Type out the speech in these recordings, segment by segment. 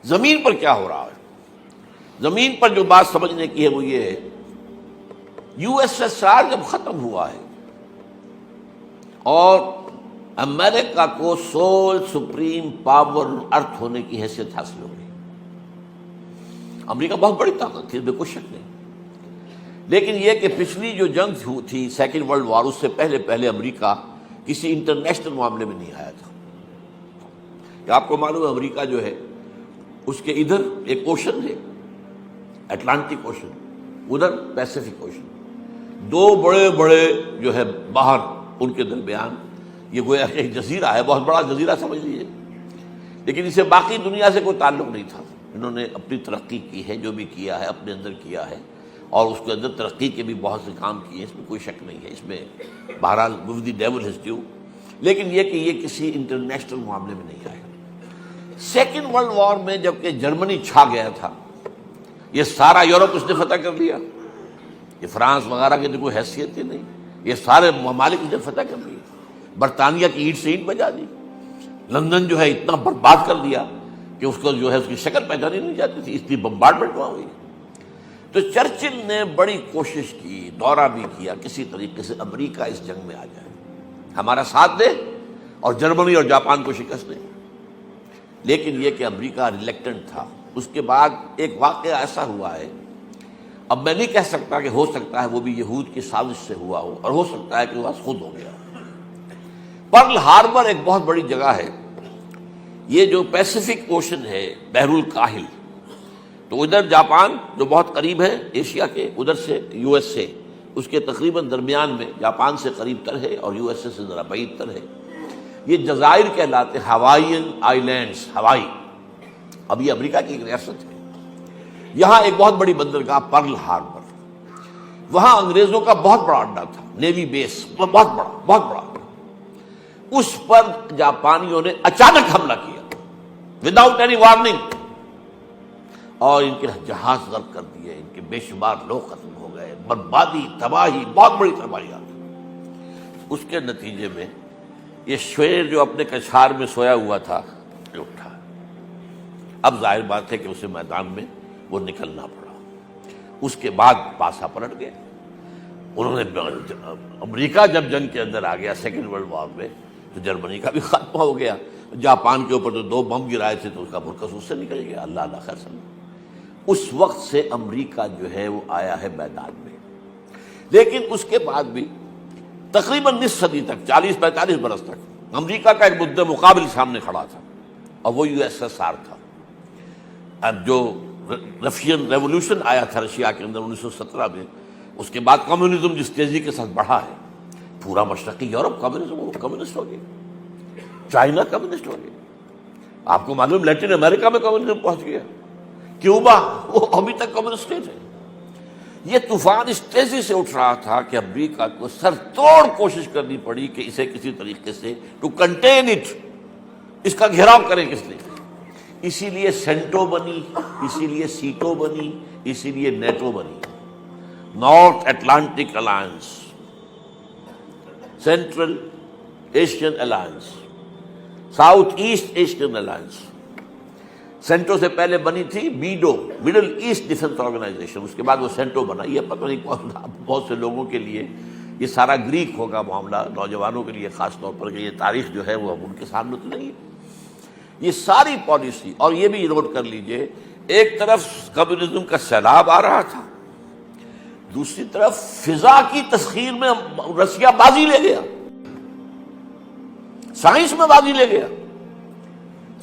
زمین پر کیا ہو رہا ہے؟ زمین پر جو بات سمجھنے کی ہے وہ یہ ہے، یو ایس ایس آر جب ختم ہوا ہے اور امریکہ کو سول سپریم پاور ارتھ ہونے کی حیثیت حاصل ہو گئی۔ امریکہ بہت بڑی طاقت تھی، اس میں کوئی شک نہیں، لیکن یہ کہ پچھلی جو جنگ تھی سیکنڈ ورلڈ وار، اس سے پہلے امریکہ کسی انٹرنیشنل معاملے میں نہیں آیا تھا۔ کہ آپ کو معلوم ہے امریکہ جو ہے اس کے ادھر ایک اوشن ہے، اٹلانٹک اوشن، ادھر پیسیفک اوشن، دو بڑے بڑے جو ہے باہر ان کے درمیان یہ گویا کہ ایک جزیرہ ہے، بہت بڑا جزیرہ سمجھ لیجیے، لیکن اسے باقی دنیا سے کوئی تعلق نہیں تھا۔ انہوں نے اپنی ترقی کی ہے، جو بھی کیا ہے اپنے اندر کیا ہے، اور اس کے اندر ترقی کے بھی بہت سے کام کیے، اس میں کوئی شک نہیں ہے، اس میں بہرحال with the devil has due، لیکن یہ کہ یہ کسی انٹرنیشنل معاملے میں نہیں آیا۔ سیکنڈ ورلڈ وار میں جبکہ جرمنی چھا گیا تھا، یہ سارا یورپ اس نے فتح کر لیا، یہ فرانس وغیرہ کی تو کوئی حیثیت ہی نہیں، یہ سارے ممالک اس نے فتح کر لیے، برطانیہ کی اینٹ سے اینٹ بجا دی، لندن جو ہے اتنا برباد کر دیا کہ اس کو جو ہے اس کی شکل پہچانی نہیں جاتی تھی، اتنی بمبارڈمنٹ وہاں ہوئی۔ تو چرچل نے بڑی کوشش کی، دورہ بھی کیا، کسی طریقے سے امریکہ اس جنگ میں آ جائے، ہمارا ساتھ دے اور جرمنی اور جاپان کو شکست دے، لیکن یہ کہ امریکہ ریلیکٹنٹ تھا۔ اس کے بعد ایک واقعہ ایسا ہوا ہے، اب میں نہیں کہہ سکتا کہ ہو سکتا ہے وہ بھی یہود کی سازش سے ہوا ہو، اور ہو سکتا ہے کہ وہ خود ہو گیا۔ پرل ہاربر ایک بہت بڑی جگہ ہے، یہ جو پیسیفک اوشن ہے، بحر الکاہل، تو ادھر جاپان جو بہت قریب ہے ایشیا کے، ادھر سے یو ایس اے اس کے تقریباً درمیان میں، جاپان سے قریب تر ہے اور یو ایس اے سے ذرا بعید تر ہے، یہ جزائر کہلاتے، ہوائین آئیلینڈز، ہوائی، اب یہ امریکہ کی ایک ریاست ہے۔ یہاں ایک بہت بڑی بندرگاہ پرل ہاربر، وہاں انگریزوں کا بہت بڑا اڈا تھا، نیوی بیس، بہت بڑا، اس پر جاپانیوں نے اچانک حملہ کیا وداؤٹ اینی وارننگ، اور ان کے جہاز غرق کر دیے، ان کے بے شمار لوگ ختم ہو گئے، بربادی، تباہی، بہت بڑی تباہی آ گئی۔ اس کے نتیجے میں یہ شیر جو اپنے کچھار میں سویا ہوا تھا یہ اٹھا، اب ظاہر بات ہے کہ اسے میدان میں وہ نکلنا پڑا۔ اس کے بعد پاسا پلٹ گیا، انہوں نے امریکہ جب جنگ کے اندر آ گیا سیکنڈ ورلڈ وار میں، تو جرمنی کا بھی خاتمہ ہو گیا، جاپان کے اوپر تو 2 بم گرائے تھے تو اس کا مرکز اس سے نکل گیا، اللہ خیر سمجھ۔ اس وقت سے امریکہ جو ہے وہ آیا ہے میدان میں، لیکن اس کے بعد بھی تقریباً نصف صدی تک، 40-45 برس تک امریکہ کا ایک مدّ مقابل سامنے کھڑا تھا، اور وہ یو ایس ایس آر تھا۔ اب جو رشین ریولوشن آیا تھا رشیا کے اندر 1917 میں، اس کے بعد کمیونزم جس تیزی کے ساتھ بڑھا ہے، پورا مشرقی یورپ کمیونسٹ ہو گیا، چائنا کمیونسٹ ہو گیا، آپ کو معلوم لیٹن امریکہ میں کمیونزم پہنچ گیا، کیوبا وہ ابھی تک کمیونسٹ ہے۔ یہ طوفان اس تیزی سے اٹھ رہا تھا کہ امریکہ کو سر توڑ کوشش کرنی پڑی کہ اسے کسی طریقے سے ٹو کنٹین اٹ، اس کا گھیراؤ کریں کس لیے، اسی لیے سینٹو بنی، اسی لیے سیٹو بنی، اسی لیے نیٹو بنی، north Atlantic alliance, central Asian alliance, south East Asian alliance. سینٹو سے پہلے بنی تھی بیڈو، مڈل ایسٹ ڈیفنس آرگنائزیشن، اس کے بعد وہ سینٹو بنا۔ یہ پتہ نہیں کون، بہت سے لوگوں کے لیے یہ سارا گریک ہوگا معاملہ، نوجوانوں کے لیے خاص طور پر کہ یہ تاریخ جو ہے وہ اب ان کے سامنے تو نہیں ہے۔ یہ ساری پالیسی، اور یہ بھی نوٹ کر لیجئے، ایک طرف کمیونزم کا سیلاب آ رہا تھا، دوسری طرف فضا کی تسخیر میں رشیا بازی لے گیا، سائنس میں بازی لے گیا۔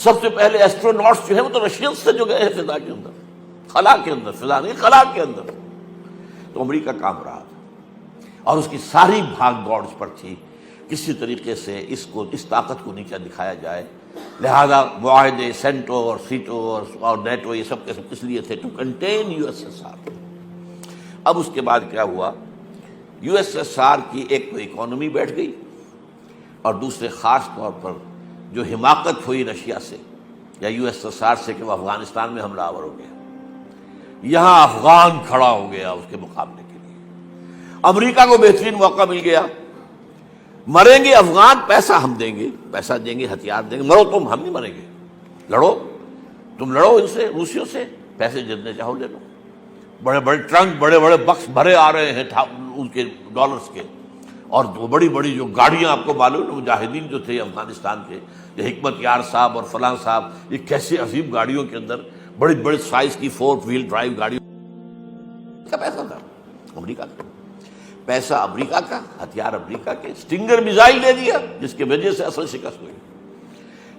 سب سے پہلے ایسٹروناٹس جو ہے وہ تو رشینز سے جو گئے ہیں فضا کے اندر، خلا کے اندر، فضا نہیں خلا کے اندر، تو امریکہ کام رہا تھا، اور اس کی ساری بھاگ دوڑ اس پر تھی کسی طریقے سے اس طاقت کو نیچا دکھایا جائے۔ لہذا معاہدے سینٹو اور سیٹو اور نیٹو یہ سب کے سب اس لیے تھے to contain U S S R. اب اس کے بعد کیا ہوا، یو ایس ایس آر کی ایک تو اکانومی بیٹھ گئی، اور دوسرے خاص طور پر جو حماقت ہوئی رشیا سے یا یو ایس ایس آر سے کہ وہ افغانستان میں حملہ آور ہو گیا، یہاں افغان کھڑا ہو گیا اس کے مقابلے کے لیے۔ امریکہ کو بہترین موقع مل گیا، مریں گے افغان، پیسہ ہم دیں گے، پیسہ دیں گے، ہتھیار دیں گے، مرو تم، ہم نہیں مریں گے، لڑو۔ تم لڑو ان سے، روسیوں سے، پیسے جتنے چاہو لے لو، بڑے بڑے ٹرنک، بڑے بڑے بکس بھرے آ رہے ہیں ان کے ڈالرز کے، اور وہ بڑی بڑی جو گاڑیاں آپ کو معلوم ہے، مجاہدین جو تھے افغانستان کے، یہ حکمت یار صاحب اور فلاں صاحب، یہ کیسے عظیم گاڑیوں کے اندر بڑی بڑی سائز کی 4 وہیل ڈرائیو گاڑیوں کا پیسہ تھا، امریکہ کا پیسہ، امریکہ کا ہتھیار، امریکہ کے اسٹنگر میزائل دے دیا جس کی وجہ سے اصل شکست ہوئی،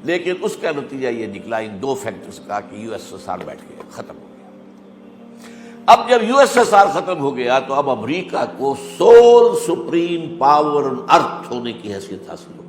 لیکن اس کا نتیجہ یہ نکلا ان 2 فیکٹرز کا کہ یو ایس ایس آر بیٹھ گیا، ختم ہو گیا۔ اب جب یو ایس ایس آر ختم ہو گیا تو اب امریکہ کو سول سپریم پاور آن ارتھ ہونے کی حیثیت حاصل ہو گئی۔